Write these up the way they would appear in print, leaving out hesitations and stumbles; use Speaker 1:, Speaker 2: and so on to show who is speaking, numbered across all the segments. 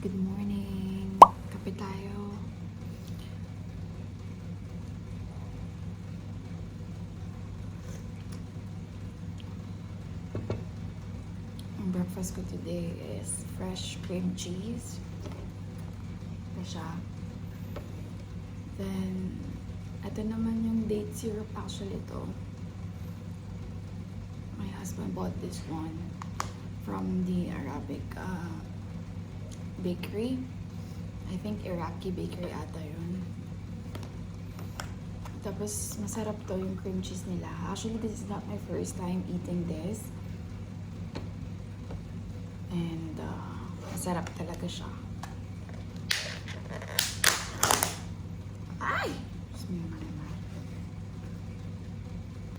Speaker 1: Good morning. Kape tayo. Ang breakfast ko today is fresh cream cheese. Ito siya. Then, ito naman yung date syrup. Actually, ito. My husband bought this one from the Arabic bakery. I think Iraqi bakery ata yun. Tapos, masarap to yung cream cheese nila. Actually, this is not my first time eating this. And, masarap talaga siya. Ay!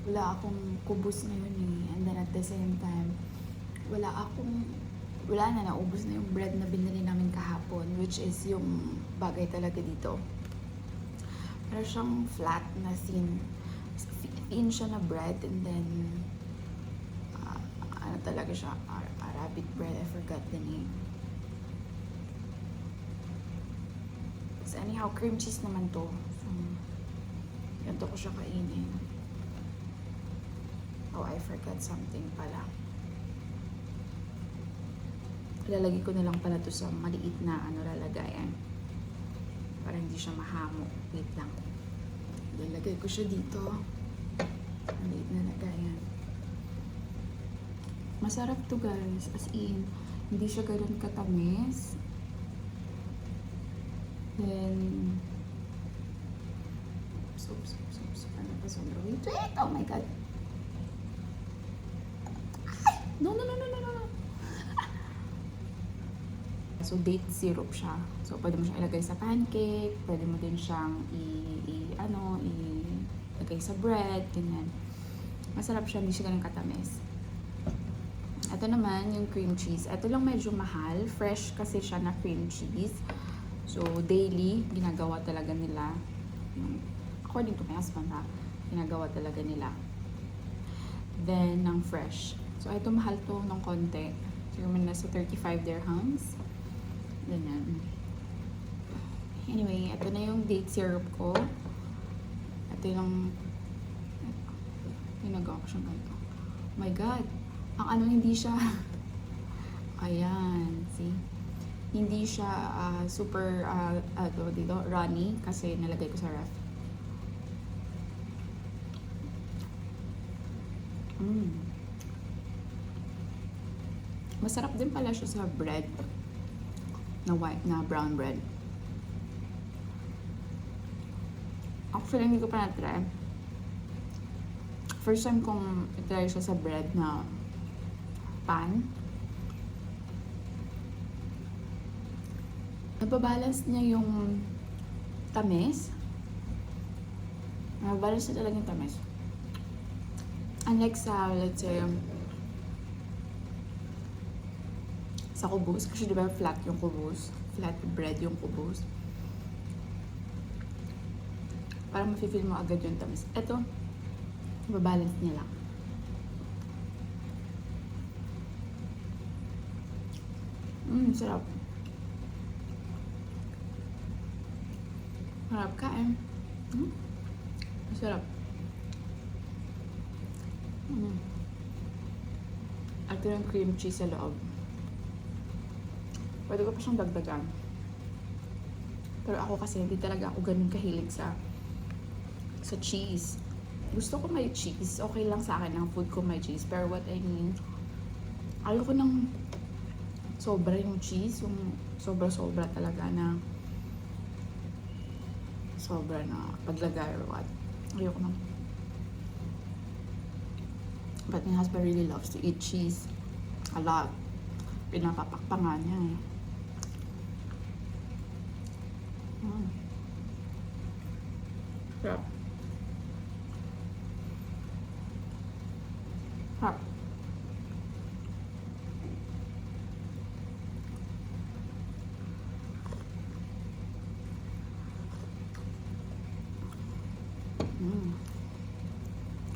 Speaker 1: Wala akong kubos ngayon eh. And then at the same time, wala na, naubos na yung bread na binili namin kahapon, which is yung bagay talaga dito. Pero siyang flat na thin siya na bread, and then ano talaga siya, Arabic bread, I forgot the name. So anyhow, cream cheese naman to. So, ganito ko siya kainin. Oh, I forgot something pala. Lalagay ko na lang pala to sa maliit na lalagayan. Para hindi siya mahamo. Wait lang. Lalagay ko siya dito. Maliit na lagayan. Masarap to guys. As in, hindi siya ganoon katamis. Then, ano pa sobra? Wait! Oh my God! Ay! No! So, date syrup siya. So, pwede mo siyang ilagay sa pancake, pwede mo din siyang ilagay sa bread, ganyan. Masarap siya, hindi siya ganun katamis. Ito naman, yung cream cheese. Ito lang medyo mahal. Fresh kasi siya na cream cheese. So, daily, ginagawa talaga nila. According to my husband, ginagawa talaga nila. Then, ng fresh. So, ito mahal to ng konti. Siguro nasa 35 dirhams. Ganyan. Anyway, ito na yung date syrup ko. Ito yung ginagawa ko siyang ganito. Oh my God! Ang hindi siya ayan, see? Hindi siya super dito, runny kasi nalagay ko sa ref. Masarap din pala siya sa bread na white, na brown bread. Actually, hindi ko pa na-try. First time kong i-try siya sa bread na pan. Nababalance niya yung tamis. Nababalance niya talaga yung tamis. Unlike sa, let's say, sa kubos, kasi diba flat yung kubos, flat bread yung kubos. Parang mafe-feel mo agad yung tamis. Ito, nababalance niya lang. Sarap. Sarap kain. Sarap. Ito yung cream cheese sa loob. Pwede ko pa siyang dagdagan. Pero ako kasi hindi talaga ako ganun kahilig sa cheese. Gusto ko may cheese. Okay lang sa akin ang food ko may cheese. Pero what I mean, ayoko ng sobra yung cheese. Yung sobra-sobra talaga na sobra na paglagay or what. Ayoko ng. But my husband really loves to eat cheese a lot. Pinapapakpangan niya eh. Sarap. Sarap.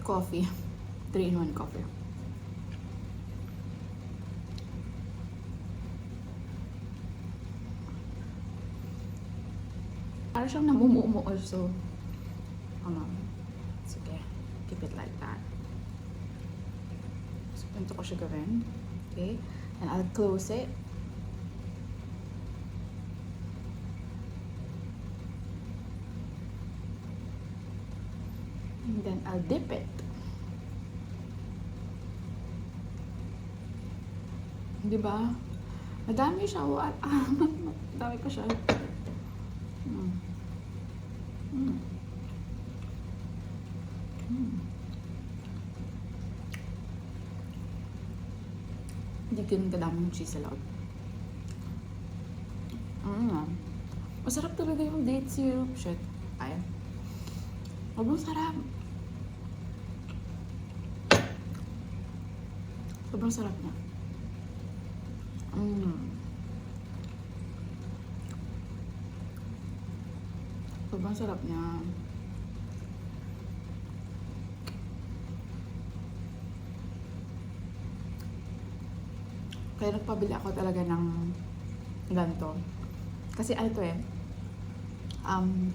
Speaker 1: Coffee. 3-in-1 coffee. Para siyang namumuo also. Sige, keep it like that. So, ganito ko siya gawin. Okay? And I'll close it. And then I'll dip it. Di ba? Madami siya. Madami pa siya. Hindi ganun kadami yung cheese sa loob. Masarap talaga yung date syrup. Shit. Ay. Sobrang sarap. Sobrang sarap niya. Sobrang sarap niya. Kaya nagpabili ako talaga ng ganito. Kasi ano to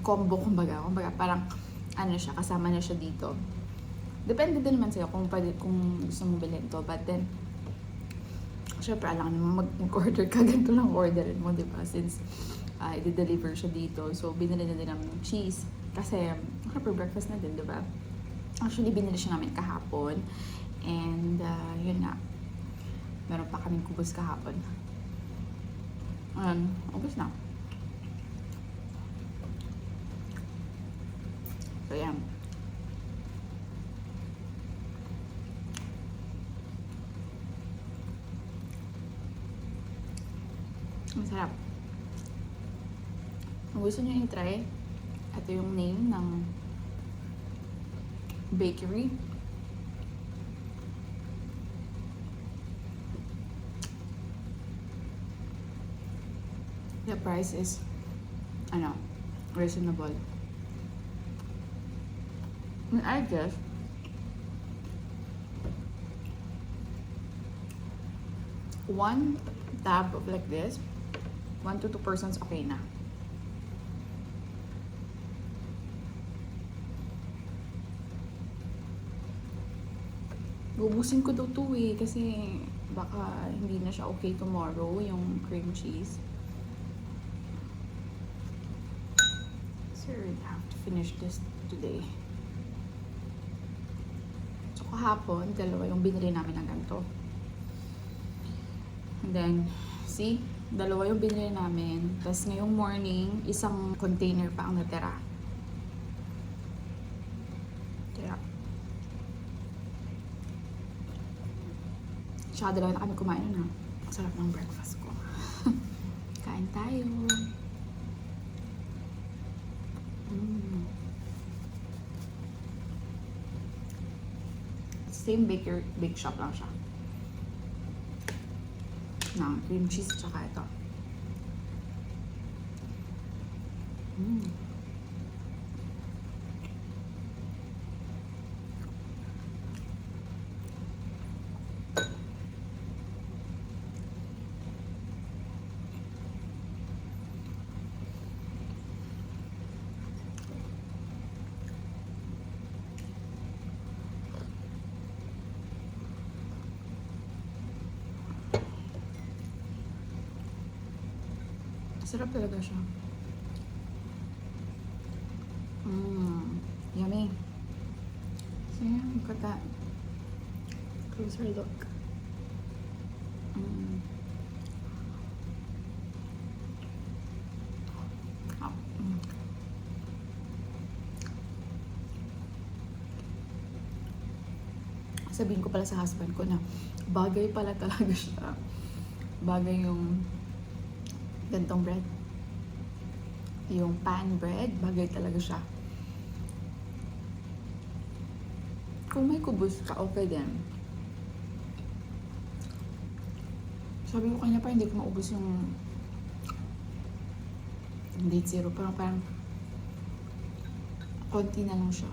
Speaker 1: combo kumbaga. Kumbaga parang ano siya, kasama na siya dito. Depende din naman sa'yo kung gusto mo bilhin to. But then, syempre alam naman mag-order ka, ganito lang orderin mo, di ba? Since i-deliver siya dito. So, binili na din namin ng cheese. Kasi, for breakfast na din, di ba? Actually, binili siya namin kahapon. And, yun na. Meron pa kaming kubos kahapon. Ubos na. So, yan. Masarap. Kung gusto nyo i-try, ito yung name ng bakery. The price is, reasonable. And I guess, one tab of like this, 1 to 2 persons, okay na. Bubusin ko daw to kasi baka hindi na siya okay tomorrow, yung cream cheese. So, I have to finish this today. So, kahapon, dalawa yung binili namin ng ganito. And then, see? Dalawa yung binili namin. Tapos ngayong morning, isang container pa ang natira. Kaya, masyado lang na kami kumain na. Ang sarap ng breakfast ko. Kain tayo. Same bake shop lang siya. Na cream cheese tsaka ito. Sarap talaga siya. Yummy. So yeah, look at that. Closer look. Sabihin ko pala sa husband ko na bagay pala talaga siya. Bagay yung gantong bread. Yung pan bread, bagay talaga siya. Kung may kubos ka, okay din. Sabi ko kanya pa, hindi ko maubos yung date zero. Parang konti na lang siya.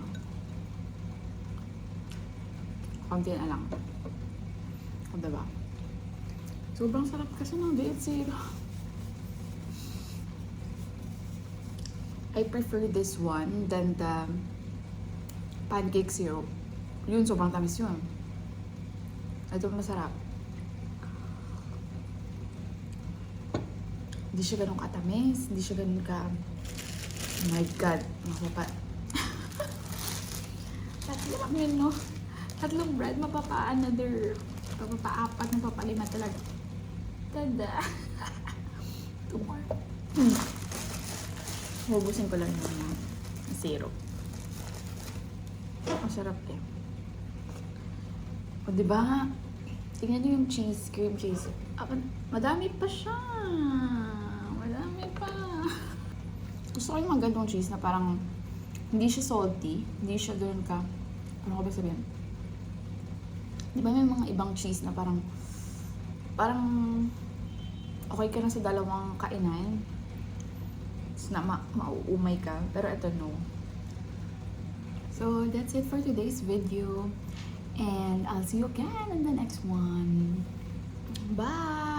Speaker 1: Konti na lang. O, diba? Sobrang sarap kasi ng date zero. I prefer this one than the pancake syrup. Yun, sobrang tamis yun. Ito masarap. Hindi siya ganun katamis. Hindi siya ganun ka... Oh my God. Tatlo lang yun, no? Tatlong bread, mapapa-apat, mapapalima talaga. Tada! Two more. Hubusin ko lang yung syrup. Masarap eh. O diba? Tingnan nyo yung cheese, cream cheese. Madami pa siya. Madami pa. Gusto ko yung mga gantong cheese na parang hindi siya salty. Hindi siya doon ka... Ano ko ba sabihin? Di ba may mga ibang cheese na parang okay ka na sa dalawang kainan? Tapos na mauumay ka. Pero ito no. So that's it for today's video. And I'll see you again in the next one. Bye!